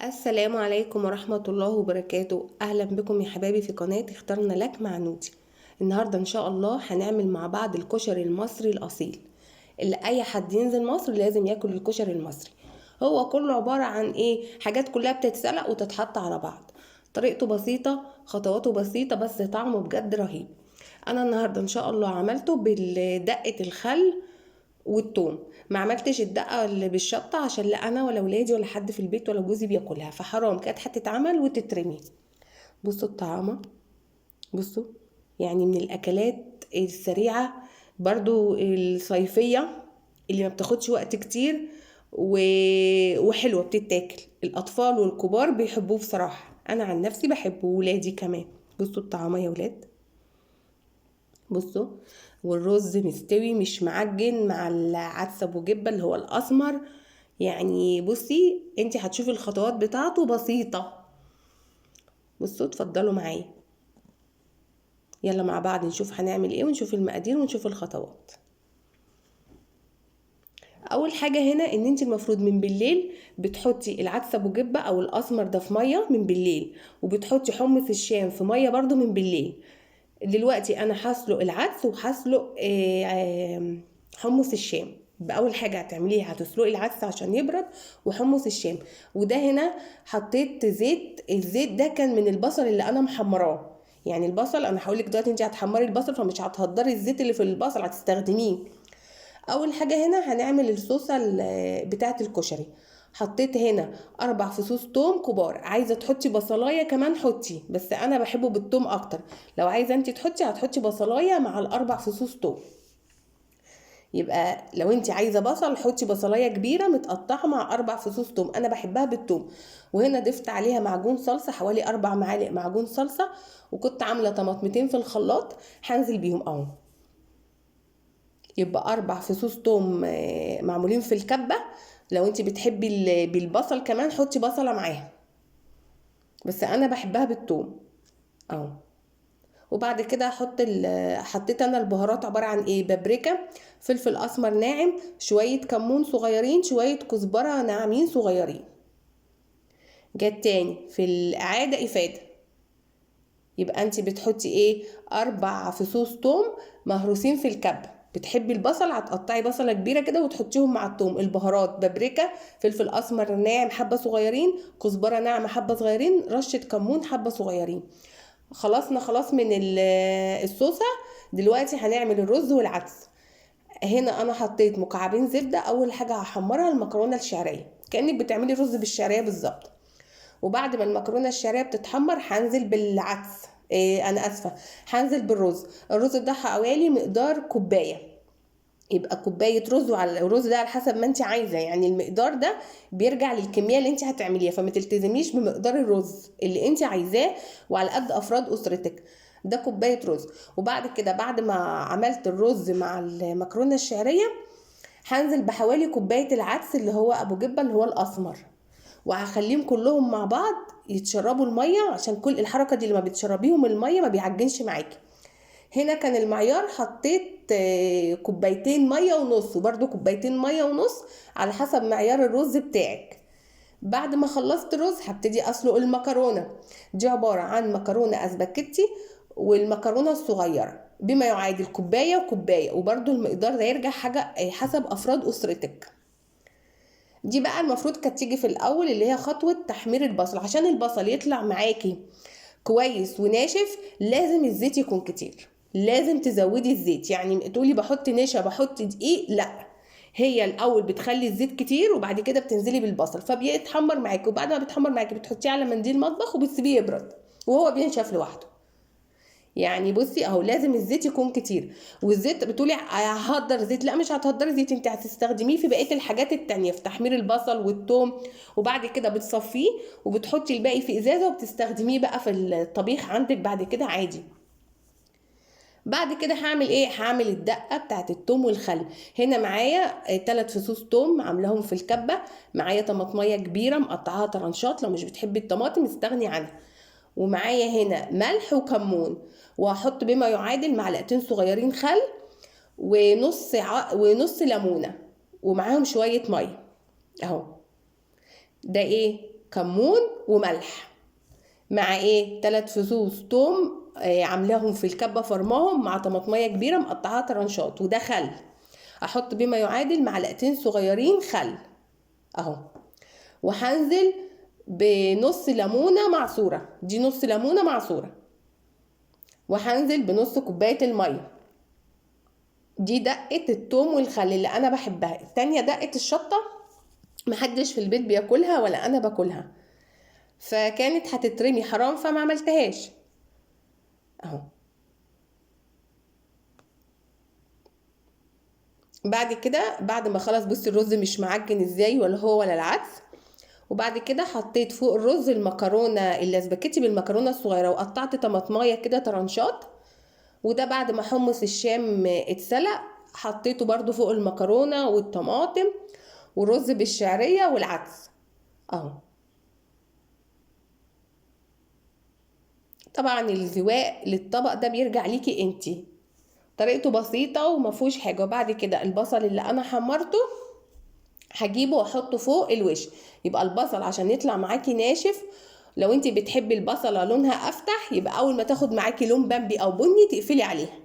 السلام عليكم ورحمة الله وبركاته. أهلا بكم يا حبايبي في قناة اخترنا لك مع نودي. النهاردة إن شاء الله هنعمل مع بعض الكشري المصري الأصيل اللي أي حد ينزل مصر لازم ياكل الكشري المصري. هو كله عبارة عن حاجات كلها بتتسلق وتتحط على بعض. طريقته بسيطة، خطواته بسيطة، بس طعمه بجد رهيب. أنا النهاردة إن شاء الله عملته بدقة الخل والثوم. ما عملتش الدقه اللي بالشطه عشان لا انا ولا ولادي ولا حد في البيت ولا جوزي بياكلها، فحرام كانت هتتعمل وتترمي. بصوا الطعامه، بصوا، يعني من الاكلات السريعه برضو الصيفيه اللي ما بتاخدش وقت كتير وحلوه بتتاكل. الاطفال والكبار بيحبوه بصراحه، انا عن نفسي بحبه وولادي كمان. بصوا الطعامه يا ولاد، بصوا، والرز مستوي مش معجن مع العدس ابو جبه اللي هو الاسمر. يعني بصي انت هتشوفي الخطوات بتاعته بسيطه. بصوا اتفضلوا معايا، يلا مع بعض نشوف هنعمل ايه ونشوف المقادير ونشوف الخطوات. اول حاجه هنا ان انت المفروض من بالليل بتحطي العدس ابو جبه او الاسمر ده في ميه من بالليل، وبتحطي حمص الشام في ميه برضو من بالليل. دلوقتي انا هسلق العدس وهسلق حمص الشام. بأول حاجة هتعمليها هتسلقي العدس عشان يبرد وحمص الشام. وده هنا حطيت زيت، الزيت ده كان من البصل اللي انا محمراه. يعني البصل انا هقولك دلوقتي انت هتحمري البصل فمش هتهدري الزيت اللي في البصل، هتستخدميه. اول حاجة هنا هنعمل الصوصة بتاعة الكشري. حطيت هنا 4 فصوص توم كبار، عايزه تحطي بصلايه كمان حطي، بس انا بحبه بالثوم اكتر. لو عايزه انت تحطي هتحطي بصلايه مع ال4 فصوص توم. يبقى لو انت عايزه بصل حطي بصلايه كبيره متقطعه مع 4 فصوص توم، انا بحبها بالثوم. وهنا ضفت عليها معجون صلصه حوالي 4 معالق معجون صلصه، وكنت عامله طماطمتين في الخلاط هنزل بيهم اهو. يبقى 4 فصوص توم معمولين في الكبه. لو انت بتحبي بالبصل كمان حطي بصله معاها، بس انا بحبها بالثوم اهو. وبعد كده حطيت انا البهارات عباره عن بابريكا، فلفل اسمر ناعم، شويه كمون صغيرين، شويه كزبره ناعمين صغيرين. جت تاني في الاعاده افاده. يبقى انت بتحطي 4 فصوص توم مهروسين في الكبه. بتحبي البصل هتقطعي بصله كبيره كده وتحطيهم مع التوم. البهارات بابريكا، فلفل اسمر ناعم حبه صغيرين، كزبره ناعمه حبه صغيرين، رشه كمون حبه صغيرين. خلاص من الصوصه. دلوقتي هنعمل الرز والعدس. هنا انا حطيت مكعبين زبده. اول حاجه هحمرها المكرونه الشعريه، كانك بتعملي رز بالشعريه بالظبط. وبعد ما المكرونه الشعريه بتتحمر هنزل بالعدس، انا اسفه، هنزل بالرز. الرز ده حوالي مقدار كوبايه. يبقى كوبايه رز، وعلى الرز ده على حسب ما انت عايزه، يعني المقدار ده بيرجع للكميه اللي انت هتعمليها، فما تلتزميش بمقدار الرز اللي انت عايزاه وعلى قد افراد اسرتك. ده كوبايه رز. وبعد كده بعد ما عملت الرز مع المكرونه الشعريه هنزل بحوالي كوبايه العدس اللي هو ابو جبه اللي هو الاسمر، وهخليهم كلهم مع بعض يتشربوا الميه، عشان كل الحركه دي لما بتشربيهم الميه ما بيعجنش معاكي. هنا كان المعيار حطيت كوبايتين ميه ونص، وبرده كوبايتين ميه ونص على حسب معيار الرز بتاعك. بعد ما خلصت الرز هبتدي اسلق المكرونه. دي عباره عن مكرونه اسباجيتي والمكرونه الصغيره بما يعادل كوبايه وكوبايه، وبرده المقدار ده يرجع حاجه حسب افراد اسرتك. دي بقى المفروض كانت تيجي في الاول اللي هي خطوه تحمير البصل. عشان البصل يطلع معاكي كويس وناشف لازم الزيت يكون كتير، لازم تزودي الزيت. يعني تقولي بحط نشا بحط دقيق، لا، هي الاول بتخلي الزيت كتير وبعد كده بتنزلي بالبصل فبيتحمر معاكي، وبعد ما بيتحمر معاكي بتحطيه على منديل مطبخ وبتسيبيه يبرد وهو بينشف لوحده. يعني بصي اهو لازم الزيت يكون كتير. والزيت بتقولي ههدر زيت، لا مش هتهدري زيت، انت هتستخدميه في بقيه الحاجات التانية في تحمير البصل والثوم. وبعد كده بتصفيه وبتحطي الباقي في ازازه وبتستخدميه بقى في الطبيخ عندك بعد كده عادي. بعد كده هعمل هعمل الدقه بتاعت الثوم والخل. هنا معايا 3 فصوص ثوم عاملاهم في الكبه، معايا طماطميه كبيره مقطعاها طرنشات، لو مش بتحبي الطماطم استغني عنها. ومعايا هنا ملح وكمون، وهحط بما يعادل معلقتين صغيرين خل، ونص ليمونه، ومعاهم شويه ميه اهو. ده كمون وملح، مع ايه 3 فصوص توم عاملاهم في الكبه فرماهم، مع طماطميه كبيره مقطعاها طرنشات، وده خل. احط بما يعادل معلقتين صغيرين خل اهو. وهنزل بنص ليمونه معصوره، دي نص ليمونه معصوره. وهنزل بنص كوبايه الميه. دي دقه التوم والخل اللي انا بحبها. التانيه دقه الشطه محدش في البيت بياكلها ولا انا باكلها، فكانت هتترمي حرام فما عملتهاش اهو. بعد كده بعد ما خلاص بصي الرز مش معجن ازاي، ولا هو ولا العدس. وبعد كده حطيت فوق الرز المكرونه الاسباجيتي بالمكرونه الصغيره، وقطعت طماطمايه كده طرنشات. وده بعد ما حمص الشام اتسلق حطيته برضو فوق المكرونه والطماطم، والرز بالشعريه والعدس اهو. طبعا الزواق للطبق ده بيرجع ليكي انتي، طريقته بسيطه ومفهوش حاجه. وبعد كده البصل اللي انا حمرته هجيبه واحطه فوق الوش. يبقى البصل عشان يطلع معاكي ناشف، لو انت بتحبي البصله لونها افتح يبقى اول ما تاخد معاكي لون بامبي او بني تقفلي عليها.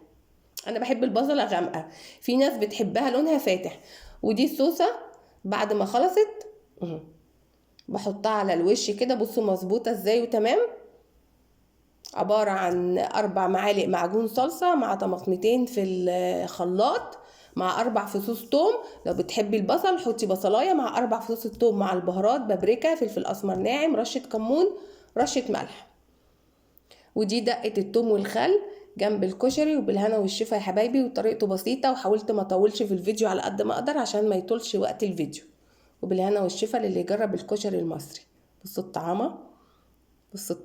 انا بحب البصله غامقه، في ناس بتحبها لونها فاتح. ودي الصوصه بعد ما خلصت بحطها على الوش كده. بصوا مظبوطه ازاي وتمام. عباره عن 4 معالق معجون صلصه مع طماطمتين في الخلاط مع 4 فصوص توم. لو بتحبي البصل حطي بصلايه مع 4 فصوص التوم، مع البهارات بابريكا فلفل اسمر ناعم رشه كمون رشه ملح. ودي دقه التوم والخل جنب الكشري، وبالهنا والشفا يا حبايبي. وطريقته بسيطه، وحاولت ما اطولش في الفيديو على قد ما اقدر عشان ما يطولش وقت الفيديو. وبالهنا والشفا للي يجرب الكشري المصري. بصوا الطعامه، بصوا الطعامه.